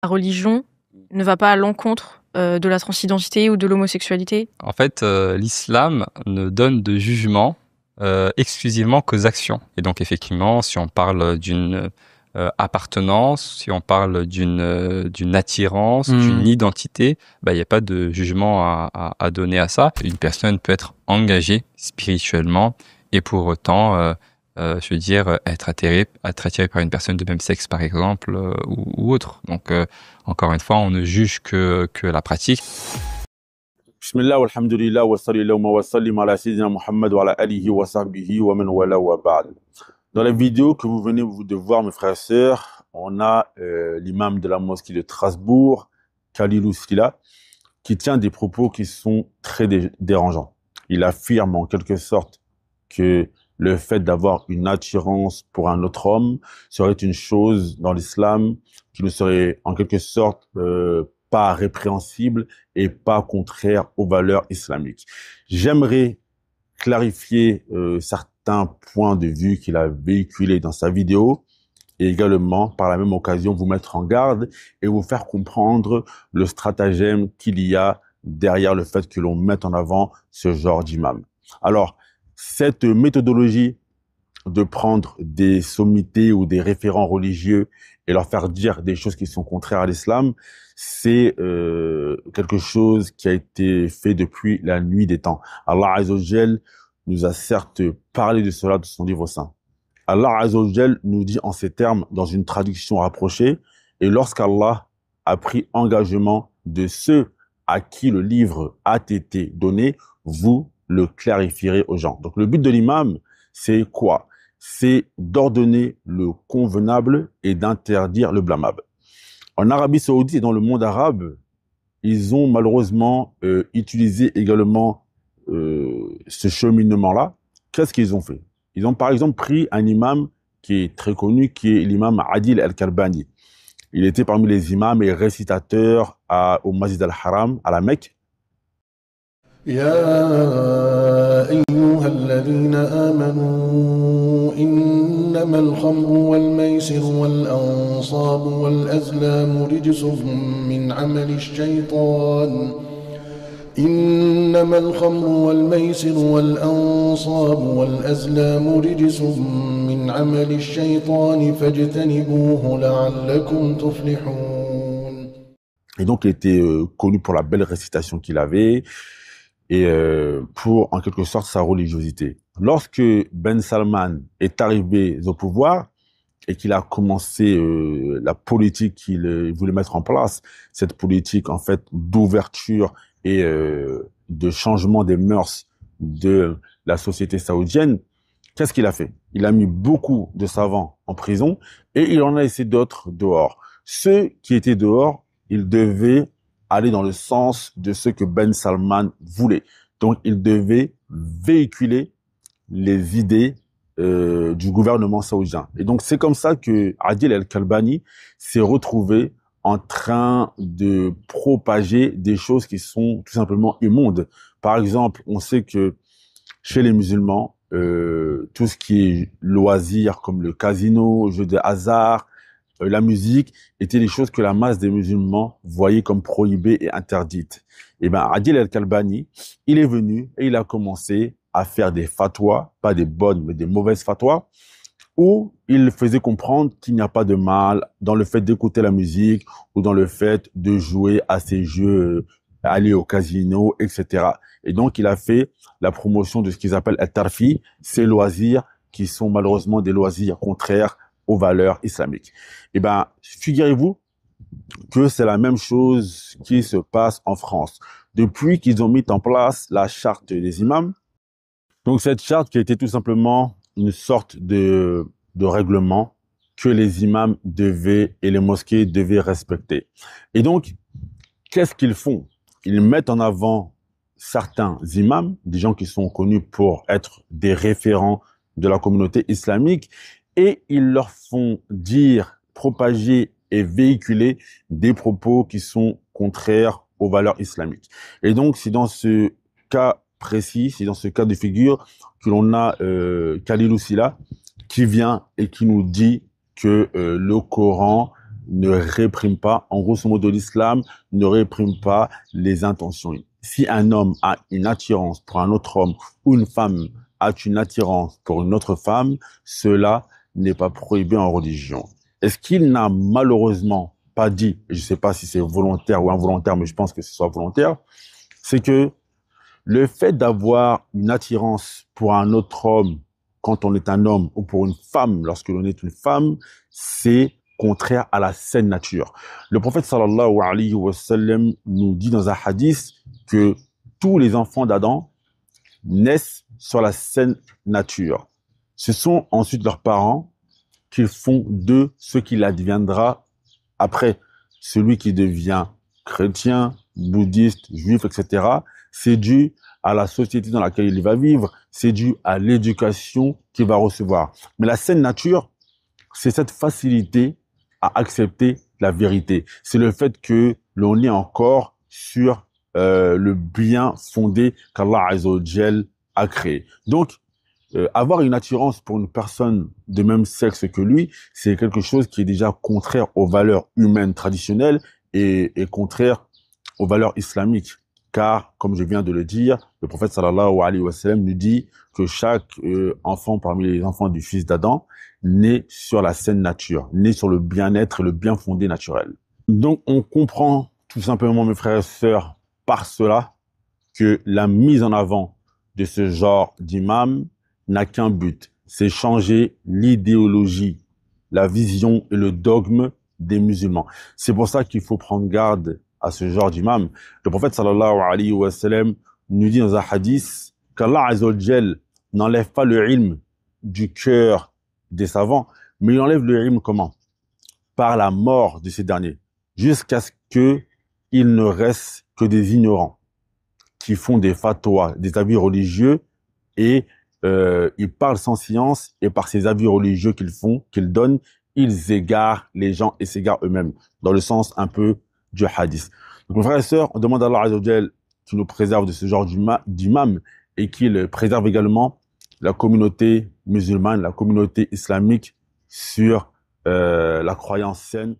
la religion ne va pas à l'encontre de la transidentité ou de l'homosexualité? En fait, l'islam ne donne de jugement exclusivement qu'aux actions. Et donc, effectivement, si on parle d'une appartenance, si on parle d'une attirance, d'une identité, il n'y a pas de jugement à donner à ça. Une personne peut être engagée spirituellement et pour autant, je veux dire, être attiré par une personne de même sexe, par exemple, ou autre. Donc, encore une fois, on ne juge que la pratique. Bismillah, walhamdulillah, wa sallallahu wa sallim ala sayyidina Muhammad wa ala alihi wa sahbihi wa man wala wa ba'd. Dans la vidéo que vous venez de voir, mes frères et sœurs, on a l'imam de la mosquée de Strasbourg, Khalilou Sila, qui tient des propos qui sont très dérangeants. Il affirme en quelque sorte que le fait d'avoir une attirance pour un autre homme serait une chose dans l'islam qui ne serait en quelque sorte pas répréhensible et pas contraire aux valeurs islamiques. J'aimerais clarifier certains points de vue qu'il a véhiculés dans sa vidéo et également, par la même occasion, vous mettre en garde et vous faire comprendre le stratagème qu'il y a derrière le fait que l'on mette en avant ce genre d'imam. Alors, cette méthodologie de prendre des sommités ou des référents religieux et leur faire dire des choses qui sont contraires à l'islam, c'est quelque chose qui a été fait depuis la nuit des temps. Allah Azza wa Jal nous a certes parlé de cela dans son livre saint. Allah Azza wa Jal nous dit en ces termes dans une traduction rapprochée, et lorsqu'Allah a pris engagement de ceux à qui le livre a été donné, vous le clarifierez aux gens. Donc le but de l'imam, c'est quoi? C'est d'ordonner le convenable et d'interdire le blâmable. En Arabie Saoudite et dans le monde arabe, ils ont malheureusement utilisé également ce cheminement-là. Qu'est-ce qu'ils ont fait? Ils ont par exemple pris un imam qui est très connu, qui est l'imam Adil al-Kalbani. Il était parmi les imams et récitateurs au Masjid al-Haram, à la Mecque. يا أيها الذين آمنوا إنما الخمر والميسر والأنصاب والأزلام رجس من عمل الشيطان إنما الخمر والميسر والأنصاب والأزلام رجس من عمل الشيطان فاجتنبوه لعلكم تفلحون. Et donc il était connu pour la belle récitation qu'il avait et pour en quelque sorte sa religiosité. Lorsque Ben Salman est arrivé au pouvoir et qu'il a commencé la politique qu'il voulait mettre en place, cette politique en fait d'ouverture et de changement des mœurs de la société saoudienne, qu'est-ce qu'il a fait? Il a mis beaucoup de savants en prison et il en a laissé d'autres dehors. Ceux qui étaient dehors, ils devaient aller dans le sens de ce que Ben Salman voulait. Donc, il devait véhiculer les idées du gouvernement saoudien. Et donc, c'est comme ça que Adil al-Kalbani s'est retrouvé en train de propager des choses qui sont tout simplement immondes. Par exemple, on sait que chez les musulmans, tout ce qui est loisirs comme le casino, jeux de hasard, la musique étaient des choses que la masse des musulmans voyaient comme prohibées et interdites. Et ben, Adil al-Kalbani, il est venu et il a commencé à faire des fatwas, pas des bonnes, mais des mauvaises fatwas, où il faisait comprendre qu'il n'y a pas de mal dans le fait d'écouter la musique ou dans le fait de jouer à ces jeux, aller au casino, etc. Et donc, il a fait la promotion de ce qu'ils appellent al-tarfi, ces loisirs qui sont malheureusement des loisirs contraires aux valeurs islamiques. Eh ben, figurez-vous que c'est la même chose qui se passe en France. Depuis qu'ils ont mis en place la charte des imams, donc cette charte qui a été tout simplement une sorte de règlement que les imams devaient et les mosquées devaient respecter. Et donc, qu'est-ce qu'ils font? Ils mettent en avant certains imams, des gens qui sont connus pour être des référents de la communauté islamique, et ils leur font dire, propager et véhiculer des propos qui sont contraires aux valeurs islamiques. Et donc, c'est dans ce cas précis, c'est dans ce cas de figure que l'on a Khalilou Sila qui vient et qui nous dit que le Coran ne réprime pas, en grosso modo, l'islam ne réprime pas les intentions. Si un homme a une attirance pour un autre homme ou une femme a une attirance pour une autre femme, cela n'est pas prohibé en religion. Est-ce qu'il n'a malheureusement pas dit, je ne sais pas si c'est volontaire ou involontaire, mais je pense que ce soit volontaire, c'est que le fait d'avoir une attirance pour un autre homme quand on est un homme ou pour une femme lorsque l'on est une femme, c'est contraire à la saine nature. Le prophète sallallahu alayhi wa sallam nous dit dans un hadith que tous les enfants d'Adam naissent sur la saine nature. Ce sont ensuite leurs parents qui font d'eux ce qu'il adviendra après. Celui qui devient chrétien, bouddhiste, juif, etc., c'est dû à la société dans laquelle il va vivre, c'est dû à l'éducation qu'il va recevoir. Mais la saine nature, c'est cette facilité à accepter la vérité. C'est le fait que l'on est encore sur le bien fondé qu'Allah Azza wa Jal a créé. Donc, avoir une attirance pour une personne de même sexe que lui, c'est quelque chose qui est déjà contraire aux valeurs humaines traditionnelles et contraire aux valeurs islamiques. Car, comme je viens de le dire, le prophète sallallahu alayhi wa sallam nous dit que chaque enfant parmi les enfants du fils d'Adam naît sur la saine nature, naît sur le bien-être et le bien fondé naturel. Donc, on comprend tout simplement, mes frères et sœurs, par cela, que la mise en avant de ce genre d'imam n'a qu'un but, c'est changer l'idéologie, la vision et le dogme des musulmans. C'est pour ça qu'il faut prendre garde à ce genre d'imam. Le prophète sallallahu alayhi wa sallam nous dit dans un hadith qu'Allah Azza wa Jal n'enlève pas le ilm du cœur des savants, mais il enlève le ilm comment? Par la mort de ces derniers, jusqu'à ce qu'il ne reste que des ignorants qui font des fatwas, des avis religieux, et ils parlent sans science, et par ces avis religieux qu'ils donnent, ils égarent les gens et s'égarent eux-mêmes, dans le sens un peu du hadith. Donc, mes frères et sœurs, on demande à Allah Azza wa Jal qu'il nous préserve de ce genre d'imam et qu'il préserve également la communauté musulmane, la communauté islamique sur la croyance saine